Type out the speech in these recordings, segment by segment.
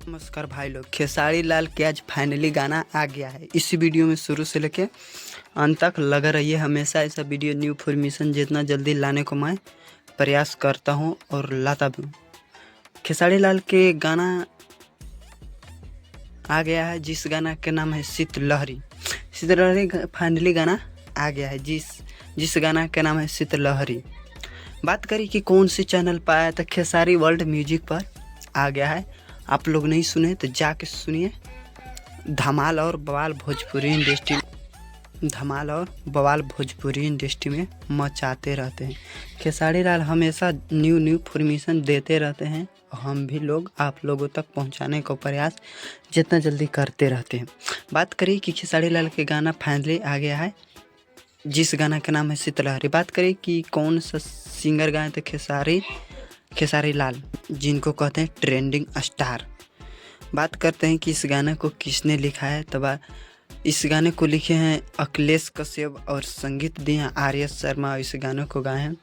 नमस्कार भाई लोग, खेसारी लाल के आज फाइनली गाना आ गया है। इस वीडियो में शुरू से लेके अंत तक लगा रहिए। हमेशा ऐसा वीडियो न्यू इन्फॉर्मेशन जितना जल्दी लाने को मैं प्रयास करता हूं और लाता भी हूं। खेसारी लाल के गाना आ गया है, जिस गाना के नाम है शीतलहरी। शीतलहरी फाइनली गाना आ गया है, जिस गाना का नाम है शीतलहरी। बात करें कि कौन से चैनल पर आया, तो खेसारी वर्ल्ड म्यूजिक पर आ गया है। आप लोग नहीं सुने तो जाके सुनिए। धमाल और बवाल भोजपुरी इंडस्ट्री में मचाते रहते हैं। खेसारी लाल हमेशा न्यू इन्फॉर्मेशन देते रहते हैं। हम भी लोग आप लोगों तक पहुंचाने का प्रयास जितना जल्दी करते रहते हैं। बात करें कि खेसारी लाल के गाना फाइनली आ गया है, जिस गाना का नाम है शीतलहरी। बात करें कि कौन सा सिंगर गाए, तो खेसारी लाल, जिनको कहते हैं ट्रेंडिंग स्टार। बात करते हैं कि इस गाने को किसने लिखा है, तो इस गाने को लिखे हैं अखिलेश कश्यप और संगीत दिए हैं आर्य शर्मा। इस गाने को गाए हैं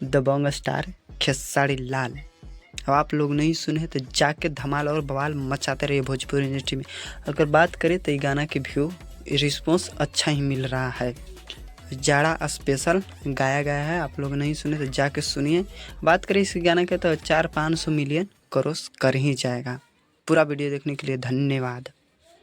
दबंग स्टार खेसारी लाल। अब आप लोग नहीं सुने तो जाके धमाल और बवाल मचाते रहिए भोजपुरी इंडस्ट्री में। अगर बात करें तो ये गाना के व्यू रिस्पॉन्स अच्छा ही मिल रहा है। जाड़ा स्पेशल गाया गया है, आप लोग नहीं सुने तो जाके सुनिए। बात करें इस गाने के तो 400-500 मिलियन क्रॉस कर ही जाएगा। पूरा वीडियो देखने के लिए धन्यवाद।